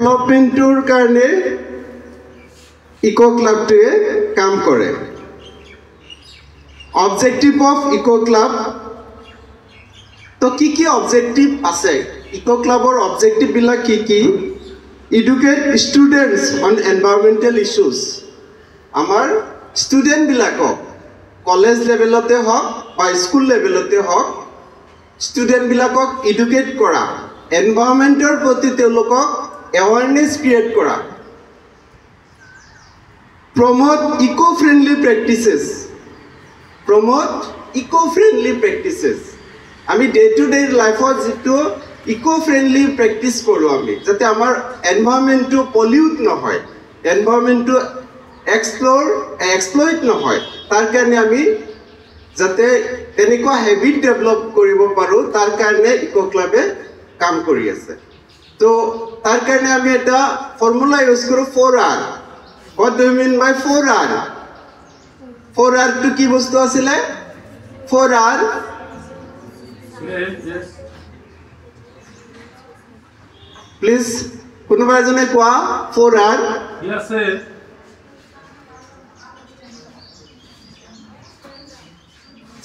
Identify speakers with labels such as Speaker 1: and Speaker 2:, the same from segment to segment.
Speaker 1: ডেভেলপমেন্টৰ কাৰণে ইকো ক্লাবটোৱে কাম কৰে objective of eco club তো কি অবজেক্টিভ আছে ইকো ক্লাবৰ অবজেক্টিভ বিলাক কি educate students on environmental issues আমাৰ ষ্টুডেন্ট বিলাকক কলেজ লেভেলতে হওক বা স্কুল লেভেলতে হওক ষ্টুডেন্ট বিলাকক এডুকেট কৰা এনভায়ৰনমেন্টৰ প্ৰতি তেওঁলোকক awareness create kora promote eco-friendly practices ami day to day life jito eco-friendly practice koru ami jate amar environment to pollute no hoy environment to exploit no hoy tar karone ami jate teniko habit develop koribo paru tar karone eco club e kam kori ase तो तार करने हमें এটা formula use করো 4R what do you mean by 4R 4R টু কি বস্তু আছিল 4R প্লিজ কোনোবা এজনে কোৱা 4R
Speaker 2: yes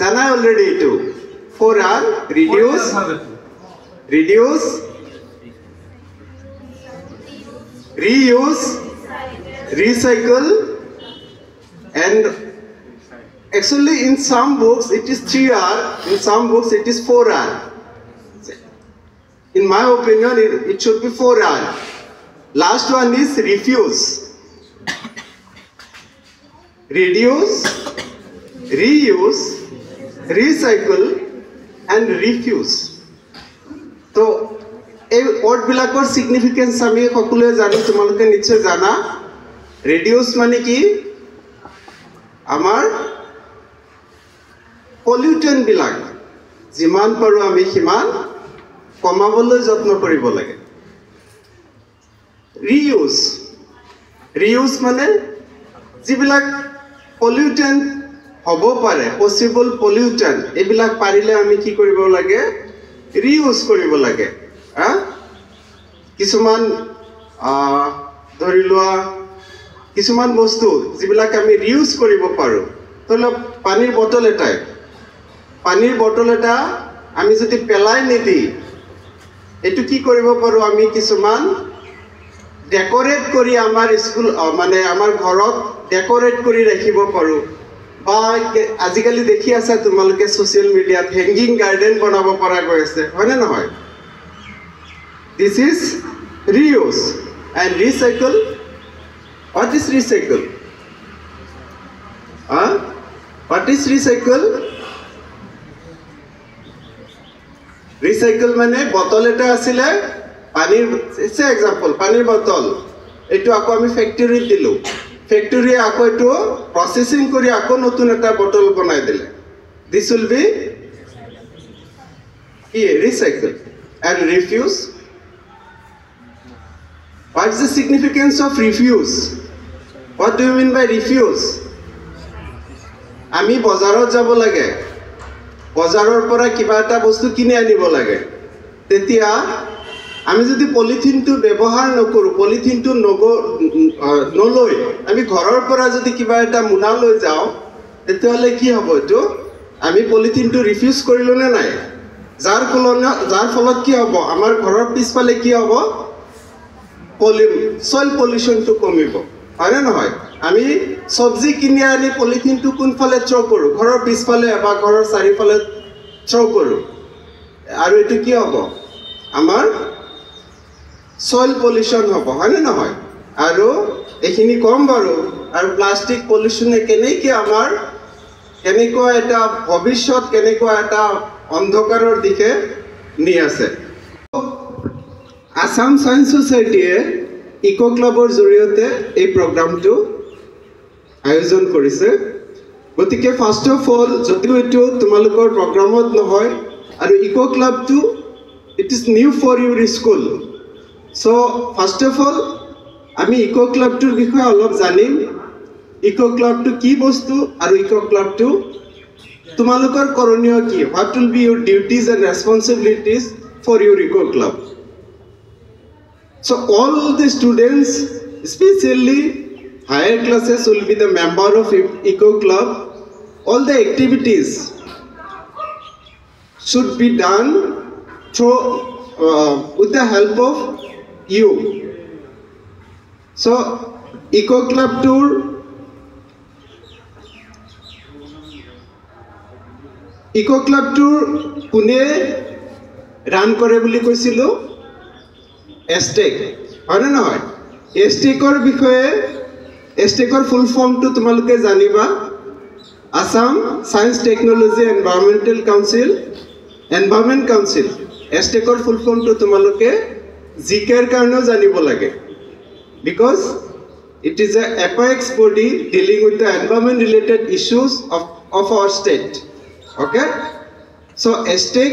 Speaker 1: জানা অলরেডি টু 4R reduce reuse recycle and actually in some books it is 3R in some books it is 4R in my opinion it should be 4R last one is refuse reduce reuse recycle and refuse so এই word বিলাকৰ significance আমি সকলোৱে জানো তোমালোকে নিশ্চয় জানা reduce মানে কি আমাৰ পলিউটেন বিলাক যিমান পাৰো আমি সিমান কমাবলৈ যত্ন কৰিব লাগে ৰিউজ মানে যিবিলাক পলিউটেন হ'ব পাৰে পসিবল পলিউটেন এইবিলাক পাৰিলে আমি কি কৰিব লাগে ৰিউজ কৰিব লাগে কিছুমান ধৰি লোৱা কিছুমান বস্তু যিবিলাক আমি ৰিউজ কৰিব পাৰো তল পানীৰ বটল এটা আমি যদি পেলাই নিদি এটো কি কৰিব পাৰো আমি কিছুমান ডেকোৰেট কৰি আমাৰ স্কুল মানে আমাৰ ঘৰত ডেকোৰেট কৰি ৰাখিব পাৰো বা আজিকালি দেখি আছে তোমালোকে সোশ্যাল মিডিয়াত হ্যাঙ্গিং গার্ডেন বনাব পৰা গৈ আছে হয়নে নহয় This is reuse and recycle. What is recycle? What is recycle? Recycle মানে বটল এটা আছিল পানীৰ সে এক্সাম্পল পানীৰ বটল এটো আকৌ আমি ফ্যাক্টৰীত দিলো ফ্যাক্টৰী আকৌ এটো প্ৰসেসিং কৰি আকৌ নতুন এটা বটল বনাই দিলে This will be recycle and refuse What is the significance of refuse? What do you mean by refuse? আমি বজাৰত যাব লাগে বজাৰৰ পৰা কিবা এটা বস্তু কিনি আনিব লাগে তেতিয়া আমি যদি পলিথিনটো ব্যৱহাৰ নকৰো পলিথিনটো নলৈ আমি ঘৰৰ পৰা যদি কিবা এটা মুনা লৈ যাও তেতিয়ালে কি হ'ব এটো আমি পলিথিনটো ৰিফিউজ কৰিলো নে নাই যাৰ ফলত কি হ'ব আমাৰ ঘৰৰ পিছফালে কি হ'ব soil pollution to কমিব হয় না নহয় আমি সবজি কিনি আনি পলিথিন টু কোনফালে থ্রো কৰো ঘৰৰ পিছফালে বা ঘৰৰ চাৰিফালে থ্রো কৰো আৰু এটো কি হ'ব আমাৰ soil pollution হ'ব হয় না নহয় আৰু এখিনি কম বাৰু আৰু প্লাষ্টিক পলিউশনে কেনেকৈ আমাৰ কেনেকৈ এটা ভৱিষ্যত কেনেকৈ এটা অন্ধকাৰৰ দিশে নি আছে Assam Science Society ইকো ক্লাবৰ জৰিয়তে এই প্ৰগ্ৰামটো আয়োজন কৰিছে গতিকে ফাৰ্স্ট অফ অল যদিও এটো তোমালোকৰ প্ৰগ্ৰামত নহয় আৰু ইকো ক্লাবটো it is new for your school so first of all আমি ইকো ক্লাবটোৰ বিষয়ে অলপ জানিম ইকো ক্লাবটো কি বস্তু আৰু ইকো ক্লাবটো তোমালোকৰ কৰণীয় কি what will be your duties and responsibilities for your eco club So all the students, especially higher classes, will be the member of Eco Club. All the activities should be done through with the help of you. So Eco Club tour, কোনে run কৰে বুলি কৈছিলো এস্টেক হয় না নহয় এস্টেকৰ বিষয়ে এস্টেকৰ full ফৰ্মটো তোমালোকে জানিবা Assam science technology environment council এস্টেকৰ ফুল ফৰ্মটো তোমালোকে জিকেৰ কাৰণেও জানিব লাগে because it is a apex body dealing with the environment related issues of our state. Okay, so ESTEC,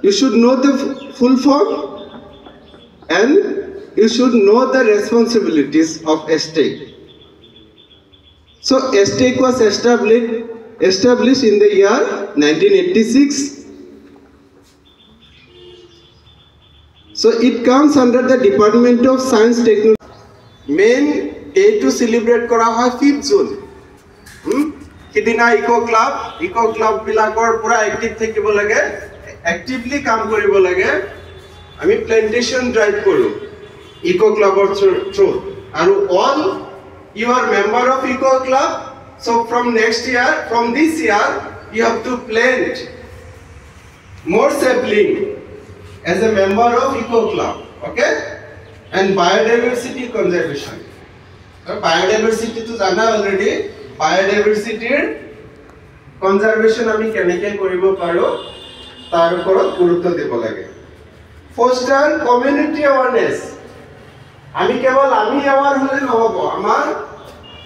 Speaker 1: you should know the full form and you should know the responsibilities of ESTEC. So ESTEC was established in the year 1986. So it comes under the Department of Science Technology. Main day to celebrate kora hoy 5th June. Kidina Eco Club bilakor pura active thekibo lage, actively kaam koribo lage. Ami plantation drive koru Eco Club or through. And all you are member of Eco Club. So from this year, you have to plant more sapling as a member of Eco Club. Okay. And biodiversity conservation. Biodiversity to jana already. Biodiversity conservation ami keneke koribo paro tar oporot gurutto debo lage. Foster community awareness. Ami kebol ami aware hole nohobo amar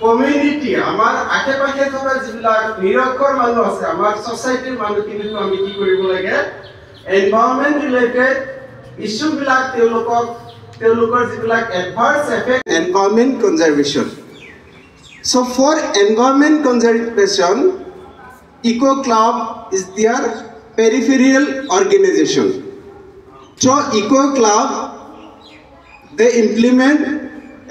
Speaker 1: community amar ake pashe thora jibilak nirokkor manu ase amar society manu kini ami ki koribo lage environment related issue bilak teolokok adverse effect environment conservation. So for environment conservation, Eco Club is their peripheral organization. So Eco Club, they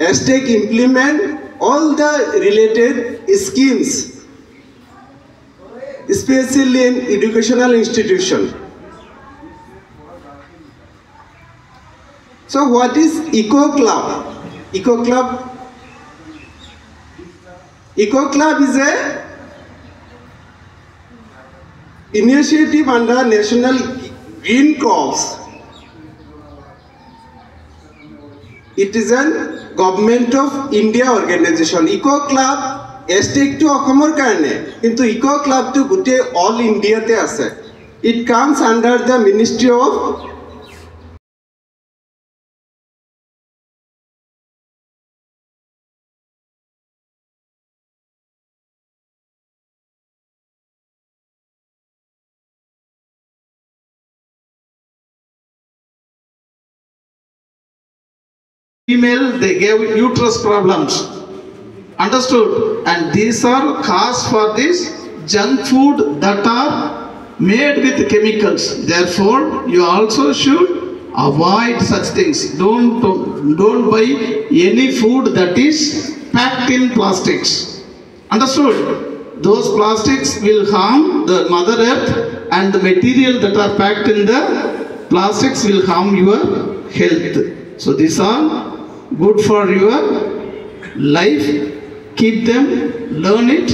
Speaker 1: ESTEC implement all the related schemes, especially in educational institution. So what is Eco Club? Eco Club is a initiative under National Green Crops. It is a Government of India organization. Eco Club ESTEC to Akomor karne, kintu Eco Club to gute all India te ase. It comes under the Ministry of
Speaker 2: female, they gave uterus problems. Understood? And these are cause for this junk food that are made with chemicals. Therefore, you also should avoid such things. Don't buy any food that is packed in plastics. Understood? Those plastics will harm the Mother Earth, and the material that are packed in the plastics will harm your health. So these are good for your life. Keep them, learn it,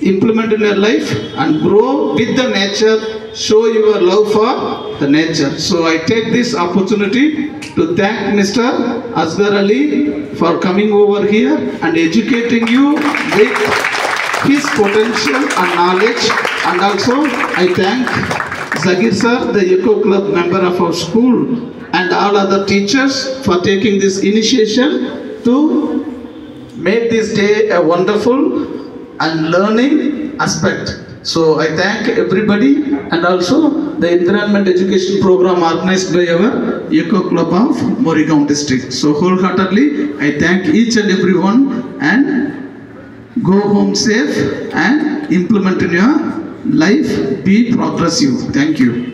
Speaker 2: implement in your life, and grow with the nature. Show your love for the nature. So I take this opportunity to thank Mr. Asghar Ali for coming over here and educating you with his potential and knowledge. And also I thank Zagir sir, the Eco Club member of our school, and all other teachers for taking this initiation to make this day a wonderful and learning aspect. So I thank everybody, and also the environment education program organized by our Eco Club of Morigaon district. So wholeheartedly I thank each and everyone, and go home safe and implement in your life. Be progressive. Thank you.